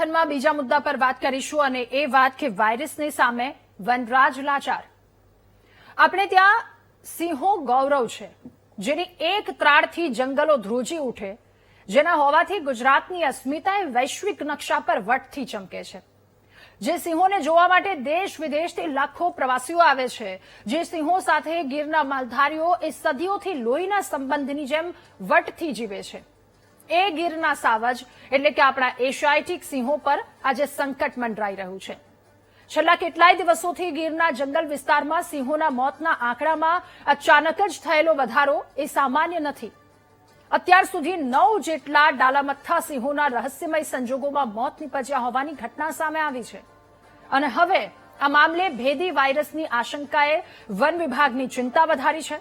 મહામંથનમાં બીજા મુદ્દા પર વાત કરીશું અને એ વાત કે વાયરસની સામે વનરાજ લાચાર. આપણે ત્યાં સિંહો ગૌરવ છે, જેની એક ત્રાળથી જંગલો ધ્રુજી ઉઠે, જેના હોવાથી ગુજરાતની અસ્મિતા એ વૈશ્વિક નકશા પર વટથી ચમકે છે. જે સિંહોને જોવા માટે દેશ વિદેશથી લાખો પ્રવાસીઓ આવે છે, જે સિંહો સાથે ગીરના માલધારીઓ એ સદીઓથી લોહીના સંબંધની જેમ વટથી જીવે છે, એ ગીરના સાવજ એટલે કે આપણા એશિયાટિક સિંહો પર આજે સંકટ મંડરાઈ રહ્યું છે. છેલ્લા કેટલાય દિવસોથી ગીરના જંગલ વિસ્તારમાં સિંહોના મોતના આંકડામાં અચાનક જ થયેલો વધારો એ સામાન્ય નથી. અત્યાર સુધી 9 જેટલા ડાલામથ્થા સિંહોના રહસ્યમય સંજોગોમાં મોત નીપજ્યા હોવાની ઘટના સામે આવી છે. અને હવે આ મામલે ભેદી વાયરસની આશંકાએ વન વિભાગની ચિંતા વધારી છે.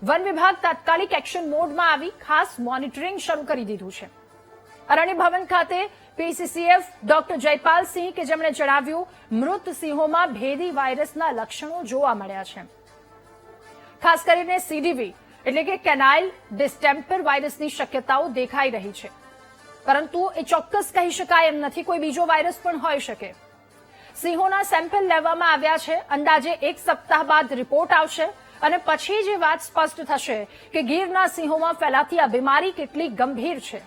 વન વિભાગ તાત્કાલિક એક્શન મોડમાં આવી ખાસ મોનિટરિંગ શરૂ કરી દીધું છે. અરણ્ય ભવન ખાતે પીસીસીએફ ડોક્ટર જયપાલસિંહ કે જેમણે જણાવ્યું, મૃત સિંહોમાં ભેદી વાયરસના લક્ષણો જોવા મળ્યા છે. ખાસ કરીને સીડીવી એટલે કે કેનાઇલ ડિસ્ટેમ્પર વાયરસની શક્યતાઓ દેખાઈ રહી છે, પરંતુ એ ચોક્કસ કહી શકાય એમ નથી. કોઈ બીજો વાયરસ પણ હોઈ શકે. સિંહોના સેમ્પલ લેવામાં આવ્યા છે. અંદાજે 1 સપ્તાહ બાદ રિપોર્ટ આવશે અને પછી જે વાત સ્પષ્ટ થશે કે ગીરના સિંહોમાં ફેલાતી આ બીમારી કેટલી ગંભીર છે.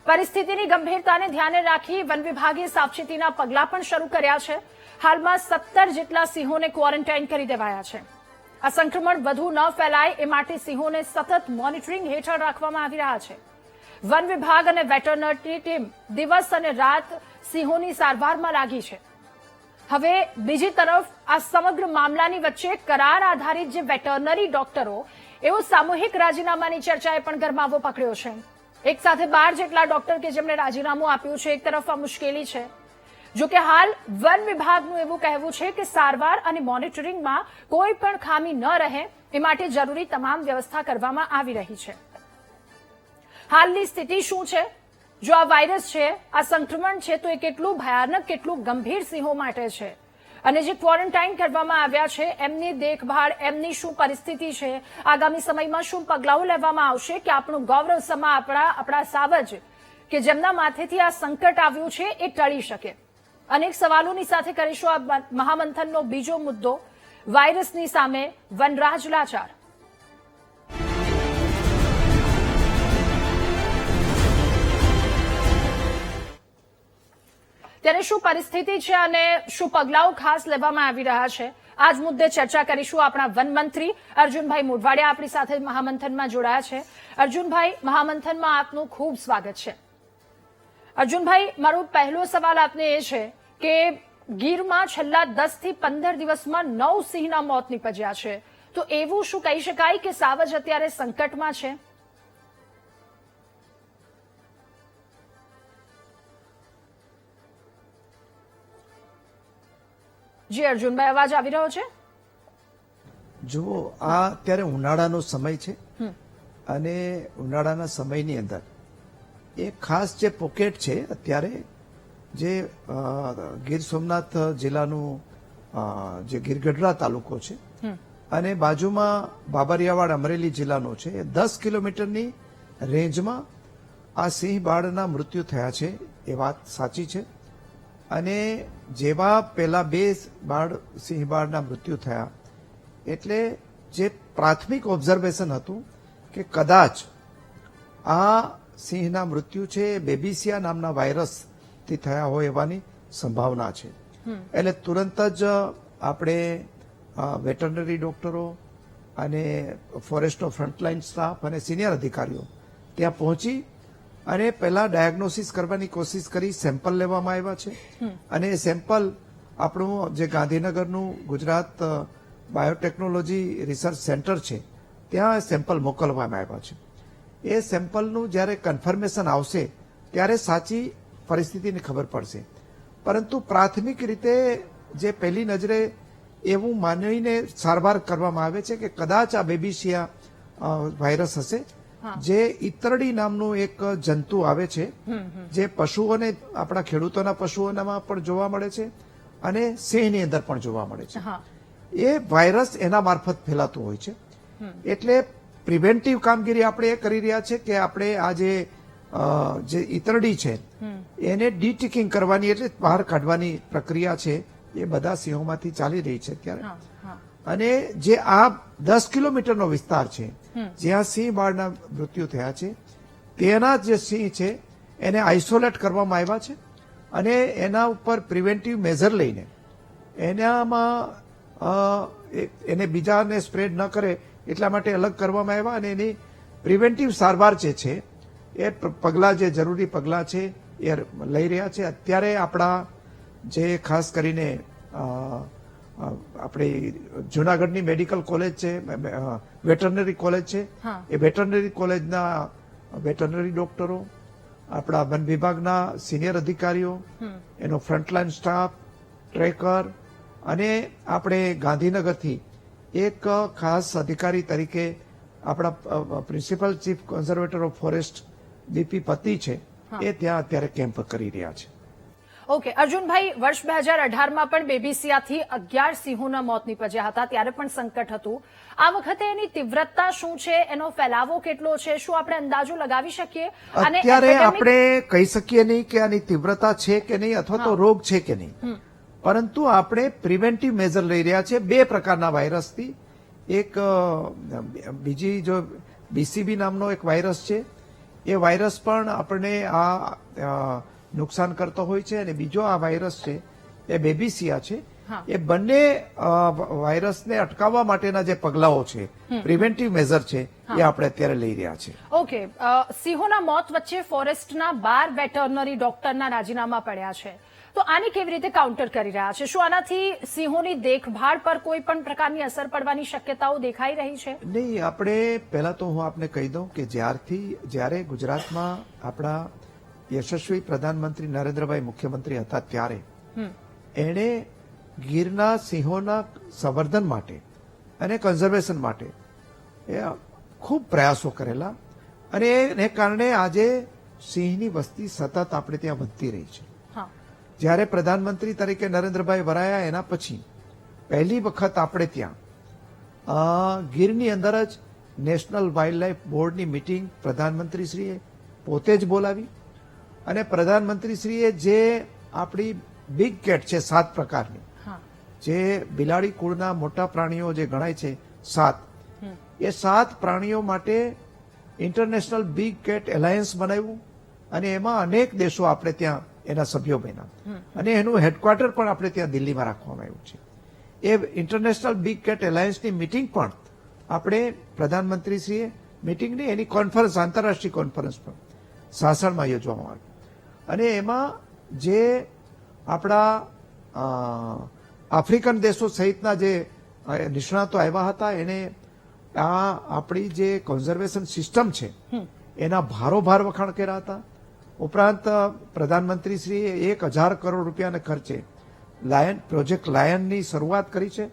પરિસ્થિતિની ગંભીરતાને ધ્યાને રાખી વન વિભાગે સાવચેતીના પગલાં પણ શરૂ કર્યા છે. હાલમાં 17 જેટલા સિંહોને ક્વોરન્ટાઇન કરી દેવાયા છે. આ સંક્રમણ વધુ ન ફેલાય એ માટે સિંહોને સતત મોનિટરિંગ હેઠળ રાખવામાં આવી રહ્યા છે. વન વિભાગ અને વેટરનરી ટીમ દિવસ અને રાત સિંહોની સારવારમાં લાગી છે. હવે બીજી તરફ આ સમગ્ર મામલાની વચ્ચે કરાર આધારિત જે વેટરનરી ડોક્ટરો એવો સામૂહિક રાજીનામાની ચર્ચાએ પણ ગરમાવો પકડ્યો છે. એક સાથે 12 જેટલા ડોક્ટર કે જેમણે રાજીનામું આપ્યું છે. એક તરફ આ મુશ્કેલી છે. જોકે હાલ વન વિભાગનું એવું કહેવું છે કે સારવાર અને મોનિટરિંગમાં કોઈ પણ ખામી ન રહે એ માટે જરૂરી તમામ વ્યવસ્થા કરવામાં આવી રહી છે. હાલની સ્થિતિ શું છે? જો આ વાયરસ છે, આ સંક્રમણ છે, તો એ કેટલું ભયાનક, કેટલું ગંભીર સિંહો માટે છે, અને જે ક્વોરન્ટાઇન કરવામાં આવ્યા છે એમની દેખભાળ, એમની શું પરિસ્થિતિ છે, આગામી સમયમાં શું પગલાઓ લેવામાં આવશે કે આપણું ગૌરવ સમા આપણા સાવજ કે જેમના માથેથી આ સંકટ આવ્યું છે એ ટળી શકે. અનેક સવાલોની સાથે કરીશું આ મહામંથનનો બીજો મુદ્દો, વાયરસની સામે વનરાજ લાચાર. ત્યારે શું પરિસ્થિતિ છે અને શું પગલાઓ ખાસ લેવામાં આવી રહ્યા છે, આ જ મુદ્દે ચર્ચા કરીશું. આપણા વનમંત્રી અર્જુનભાઈ મોઢવાડિયા આપણી સાથે મહામંથનમાં જોડાયા છે. અર્જુનભાઈ, મહામંથનમાં આપનું ખૂબ સ્વાગત છે. અર્જુનભાઈ, મારો પહેલો સવાલ આપને એ છે કે ગીરમાં છેલ્લા 10 થી 15 દિવસમાં 9 સિંહના મોત નીપજ્યા છે, તો એવું શું કહી શકાય કે સાવજ અત્યારે સંકટમાં છે? જી અર્જુનભાઈ, અવાજ આવી રહ્યો છે? જુઓ, આ અત્યારે ઉનાળાનો સમય છે અને ઉનાળાના સમયની અંદર એક ખાસ જે પોકેટ છે અત્યારે જે ગીર સોમનાથ જિલ્લાનું જે ગીરગઢડા તાલુકો છે અને બાજુમાં બાબરિયાવાડ અમરેલી જિલ્લાનો છે, 10 કિલોમીટરની રેન્જમાં આ સિંહ બાળના મૃત્યુ થયા છે. એ વાત સાચી છે. અને જેવા પેલા 2 બાળ સિંહ બાળના મૃત્યુ થયા એટલે જે પ્રાથમિક ઓબ્ઝર્વેશન હતું કે કદાચ આ સિંહના મૃત્યુ છે બેબીસિયા નામના વાયરસથી થયા હોય એવાની સંભાવના છે. એટલે તુરંત જ આપણે વેટરનરી ડોક્ટરો અને ફોરેસ્ટનો ફ્રન્ટલાઇન સ્ટાફ અને સિનિયર અધિકારીઓ ત્યાં પહોંચી અને પહેલા ડાયગ્નોસિસ કરવાની કોશિશ કરી. સેમ્પલ લેવામાં આવ્યા છે અને એ સેમ્પલ આપણું જે ગાંધીનગરનું ગુજરાત બાયોટેકનોલોજી રિસર્ચ સેન્ટર છે ત્યાં સેમ્પલ મોકલવામાં આવ્યા છે. એ સેમ્પલનું જ્યારે કન્ફર્મેશન આવશે ત્યારે સાચી પરિસ્થિતિની ખબર પડશે. પરંતુ પ્રાથમિક રીતે જે પહેલી નજરે એવું માનીને સારવાર કરવામાં આવે છે કે કદાચ આ બેબીસિયા વાયરસ હશે, જે ઈતરડી નામનું એક જંતુ આવે છે જે પશુઓને, આપણા ખેડૂતોના પશુઓનામાં પણ જોવા મળે છે અને સિંહની અંદર પણ જોવા મળે છે. એ વાયરસ એના મારફત ફેલાતું હોય છે. એટલે પ્રિવેન્ટિવ કામગીરી આપણે એ કરી રહ્યા છે કે આપણે આ જે જે ઈતરડી છે એને ડીટિકિંગ કરવાની એટલે બહાર કાઢવાની પ્રક્રિયા છે એ બધા સિંહોમાંથી ચાલી રહી છે અત્યારે. અને જે આ 10 કિલોમીટરનો વિસ્તાર છે જ્યાં સિંહ બાળના મૃત્યુ થયા છે તેના જે સિંહ છે એને આઇસોલેટ કરવામાં આવ્યા છે અને એના ઉપર પ્રિવેન્ટિવ મેઝર લઈને એને બીજાને સ્પ્રેડ ન કરે એટલા માટે અલગ કરવામાં આવ્યા અને એની પ્રિવેન્ટિવ સારવાર જે છે એ પગલાં જે જરૂરી પગલાં છે એ લઈ રહ્યા છે. અત્યારે આપણા જે ખાસ કરીને આપણી જુનાગઢની મેડિકલ કોલેજ છે, વેટરનરી કોલેજ છે, એ વેટરનરી કોલેજના વેટરનરી ડોક્ટરો, આપણા વન વિભાગના સિનિયર અધિકારીઓ, એનો ફ્રન્ટલાઈન સ્ટાફ, ટ્રેકર અને આપણે ગાંધીનગરથી એક ખાસ અધિકારી તરીકે આપણા principal chief conservator of forest BP પતિ છે એ ત્યાં અત્યારે કેમ્પ કરી રહ્યા છે. ઓકે અર્જુનભાઈ, વર્ષ 2018માં પણ બેબીસિયાથી 11 સિંહોના મોત નીપજ્યા હતા, ત્યારે પણ સંકટ હતું. આ વખતે એની તીવ્રતા શું છે, એનો ફેલાવો કેટલો છે, શું આપણે અંદાજો લગાવી શકીએ? અને અત્યારે આપણે કહી શકીએ નહીં કે આની તીવ્રતા છે કે નહીં અથવા તો રોગ છે કે નહીં, પરંતુ આપણે પ્રિવેન્ટિવ મેઝર લઈ રહ્યા છે 2 પ્રકારના વાયરસથી. એક બીજી જો બીસીબી નામનો એક વાયરસ છે, એ વાયરસ પણ આપણને આ નુકસાન કરતો હોય છે, અને બીજો આ વાયરસ છે એ બેબીસિયા છે. એ બંને વાયરસને અટકાવવા માટેના જે પગલાઓ છે, પ્રિવેન્ટિવ મેઝર છે, એ આપણે અત્યારે લઈ રહ્યા છે. ઓકે, સિંહોના મોત વચ્ચે ફોરેસ્ટના 12 વેટરનરી ડોક્ટરના રાજીનામા પડ્યા છે, તો આની કેવી રીતે કાઉન્ટર કરી રહ્યા છે? શું આનાથી સિંહોની દેખભાળ પર કોઈ પણ પ્રકારની અસર પડવાની શક્યતાઓ દેખાઈ રહી છે? નહીં, આપણે પહેલા તો હું આપને કહી દઉં કે જ્યારે ગુજરાતમાં આપણા યશસ્વી પ્રધાનમંત્રી નરેન્દ્રભાઈ મુખ્યમંત્રી હતા ત્યારે એણે ગીરના સિંહોના સંવર્ધન માટે અને કન્ઝર્વેશન માટે એ ખૂબ પ્રયાસો કરેલા, અને એને કારણે આજે સિંહની વસ્તી સતત આપણે ત્યાં વધતી રહી છે. જ્યારે પ્રધાનમંત્રી તરીકે નરેન્દ્રભાઈ વરાયા એના પછી પહેલી વખત આપણે ત્યાં ગીરની અંદર જ નેશનલ વાઇલ્ડ લાઇફ બોર્ડની મિટિંગ પ્રધાનમંત્રીશ્રીએ પોતે જ બોલાવી, અને પ્રધાનમંત્રીશ્રીએ જે આપણી બિગ કેટ છે 7 પ્રકારની, જે બિલાડી કુળના મોટા પ્રાણીઓ જે ગણાય છે 7, એ 7 પ્રાણીઓ માટે ઇન્ટરનેશનલ બિગ કેટ એલાયન્સ બનાવ્યું, અને એમાં અનેક દેશો આપણે ત્યાં એના સભ્યો બન્યા, અને એનું હેડક્વાર્ટર પણ આપણે ત્યાં દિલ્હીમાં રાખવામાં આવ્યું છે. એ ઇન્ટરનેશનલ બિગ કેટ એલાયન્સની મિટિંગ પણ આપણે પ્રધાનમંત્રીશ્રીએ મિટિંગની એની કોન્ફરન્સ, આંતરરાષ્ટ્રીય કોન્ફરન્સ પણ સાસણમાં યોજવામાં આવી, અને એમાં જે આપણા આફ્રિકન દેશો સહિતના જે નિષ્ણાતો આવ્યા હતા, એને આ આપણી જે કન્ઝર્વેશન સિસ્ટમ છે એના ભારોભાર વખાણ કર્યા હતા. ઉપરાંત પ્રધાનમંત્રીશ્રીએ 1000 કરોડ રૂપિયાના ખર્ચે પ્રોજેક્ટ લાયનની શરૂઆત કરી છે,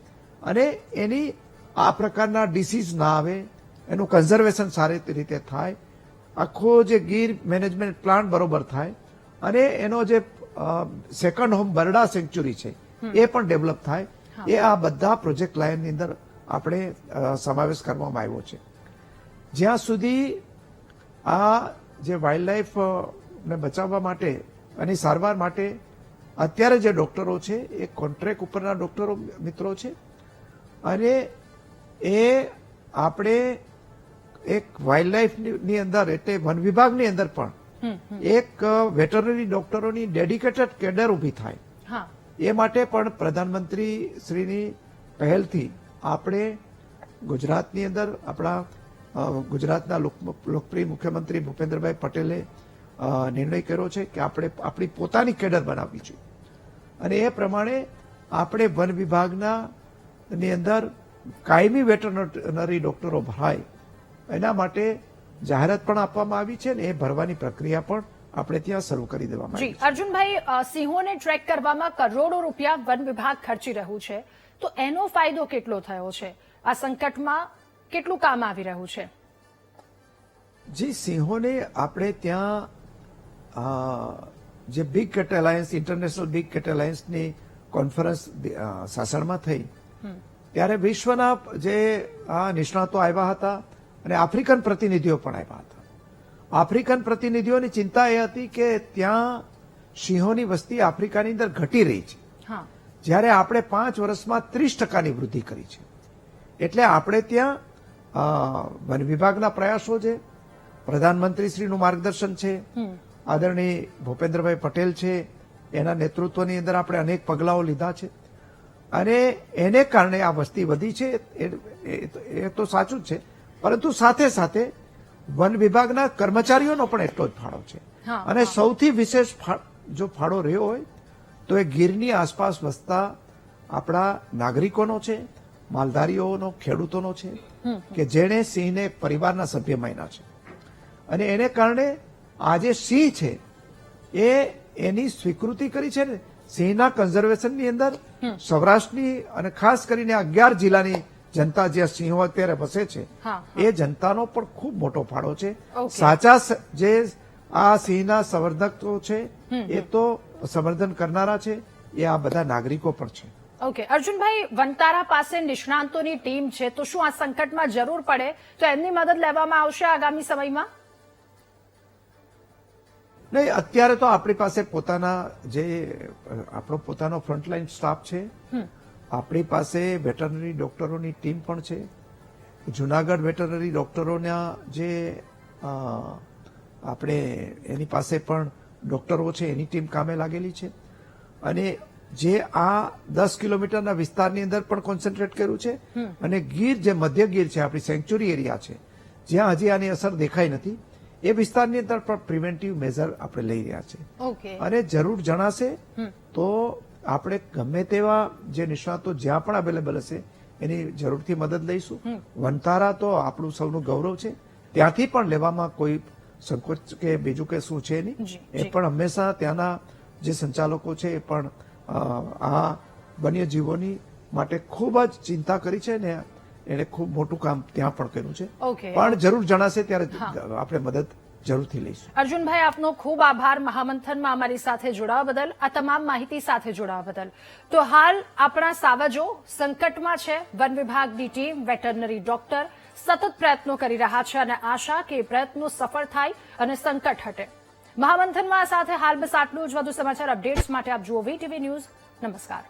અને એની આ પ્રકારના ડિસીઝ ના આવે, એનું કન્ઝર્વેશન સારી રીતે થાય, આખો જે ગીર મેનેજમેન્ટ પ્લાન બરોબર થાય, અને એનો જે સેકન્ડ હોમ બરડા સેન્ચ્યુરી છે એ પણ ડેવલપ થાય, એ આ બધા પ્રોજેક્ટ લાયનની અંદર આપણે સમાવેશ કરવામાં આવ્યો છે. જ્યાં સુધી આ જે વાઇલ્ડ લાઇફ ને બચાવવા માટે અને સારવાર માટે અત્યારે જે ડોક્ટરો છે એ કોન્ટ્રાક્ટ ઉપરના ડોક્ટરો મિત્રો છે, અને એ આપણે એક વાઇલ્ડ લાઇફની અંદર એટલે વન વિભાગની અંદર પણ એક વેટરનરી ડોક્ટરોની ડેડિકેટેડ કેડર ઉભી થાય, એ માટે પણ પ્રધાનમંત્રી શ્રીની પહેલથી આપણે ગુજરાતની અંદર આપણા ગુજરાતના લોકપ્રિય મુખ્યમંત્રી ભૂપેન્દ્રભાઈ પટેલે નિર્ણય કર્યો છે કે આપણે આપણી પોતાની કેડર બનાવવી જોઈએ, અને એ પ્રમાણે આપણે વન વિભાગના ની અંદર કાયમી વેટરનરી ડોક્ટરો ભરાય એના માટે જાહેરાત પણ આપવામાં આવી છે, ને એ ભરવાની પ્રક્રિયા પણ આપણે ત્યાં શરૂ કરી દેવામાં આવી છે. અર્જુનભાઈ, સિંહોને ટ્રેક કરવામાં કરોડો રૂપિયા વન વિભાગ ખર્ચી રહ્યું છે, તો એનો ફાયદો કેટલો થયો છે? આ સંકટમાં કેટલું કામ આવી રહ્યું છે? જી, સિંહોને આપણે ત્યાં જે big cat alliance, international big cat એલાયન્સની કોન્ફરન્સ સાસણમાં થઈ ત્યારે વિશ્વના જે નિષ્ણાતો આવ્યા હતા, અને આફ્રિકન પ્રતિનિધિઓ પણ આવ્યા હતા, આફ્રિકન પ્રતિનિધિઓની ચિંતા એ હતી કે ત્યાં સિંહોની વસ્તી આફ્રિકાની અંદર ઘટી રહી છે, હા, જ્યારે આપણે 5 વર્ષમાં 30% વૃદ્ધિ કરી છે. એટલે આપણે ત્યાં વન વિભાગના પ્રયાસો છે, પ્રધાનમંત્રીશ્રીનું માર્ગદર્શન છે, આદરણીય ભૂપેન્દ્રભાઈ પટેલ છે, એના નેતૃત્વની અંદર આપણે અનેક પગલાઓ લીધા છે અને એને કારણે આ વસ્તી વધી છે. એ તો સાચું જ છે, પરંતુ સાથે સાથે વન વિભાગના કર્મચારીઓનો પણ એટલો જ ફાળો છે. હા, અને સૌથી વિશેષ જો ફાળો રહ્યો હોય તો એ ગીરની આસપાસ વસતા આપણા નાગરિકોનો છે, માલધારીઓનો, ખેડૂતોનો છે, કે જેણે સિંહને પરિવારના સભ્ય માન્યા છે. અને એને કારણે આજે સિંહ છે એ એની સ્વીકૃતિ કરી છે ને. સિંહના કન્ઝર્વેશનની અંદર સૌરાષ્ટ્રની અને ખાસ કરીને 11 જિલ્લાની જનતા જ્યાં સિંહો અત્યારે વસે છે હા, એ જનતાનો પણ ખૂબ મોટો ફાળો છે. ઓકે. સાચા જે આ સિંહના સંવર્ધકો છે એ તો સંવર્ધન કરનારા છે, એ આ બધા નાગરિકો પણ છે. ઓકે અર્જુનભાઈ, વનતારા પાસે નિષ્ણાંતોની ટીમ છે, તો શું આ સંકટમાં જરૂર પડે તો એમની મદદ લેવામાં આવશે આગામી સમયમાં? નહીં, અત્યારે તો આપણી પાસે આપણો પોતાનો ફ્રન્ટલાઈન સ્ટાફ છે. આપણી પાસે વેટરનરી ડોક્ટરોની ટીમ પણ છે. જુનાગઢ વેટરનરી ડોક્ટરોના જે આપણે એની પાસે પણ ડોક્ટરો છે એની ટીમ કામે લાગેલી છે. અને જે આ 10 કિલોમીટરના વિસ્તારની અંદર પણ કોન્સન્ટ્રેટ કર્યું છે. અને ગીર જે મધ્ય ગીર છે, આપણી સેન્ચ્યુરી એરિયા છે, જ્યાં હજી આની અસર દેખાઈ નથી, એ વિસ્તારની અંદર પણ પ્રિવેન્ટિવ મેઝર આપણે લઈ રહ્યા છે. ઓકે, અને જરૂર જણાશે તો આપણે ગમે તેવા જે નિષ્ણાતો જ્યાં પણ અવેલેબલ હશે એની જરૂરથી મદદ લઈશું. વનતારા તો આપણું સૌનું ગૌરવ છે, ત્યાંથી પણ લેવામાં કોઈ સંકોચ કે બીજું કે શું છે નહીં. એ પણ હંમેશા ત્યાંના જે સંચાલકો છે એ પણ આ વન્યજીવોની માટે ખૂબ જ ચિંતા કરી છે ને એને ખૂબ મોટું કામ ત્યાં પણ કર્યું છે. ઓકે, પણ જરૂર જણાશે ત્યારે આપણે મદદ જરૂરથી લઈશું. અર્જુનભાઈ, આપનો ખૂબ આભાર મહામંથનમાં અમારી સાથે જોડાવા બદલ, આ તમામ માહિતી સાથે જોડાવા બદલ. તો હાલ આપણા સાવજો સંકટમાં છે. વન વિભાગની ટીમ, વેટરનરી ડોક્ટર સતત પ્રયત્નો કરી રહ્યા છે અને આશા કે પ્રયત્નો સફળ થાય અને સંકટ હટે. મહામંથનમાં આ સાથે હાલ બસ આટલું જ. વધુ સમાચાર અપડેટ્સ માટે આપ જુઓ VTV ન્યૂઝ. નમસ્કાર.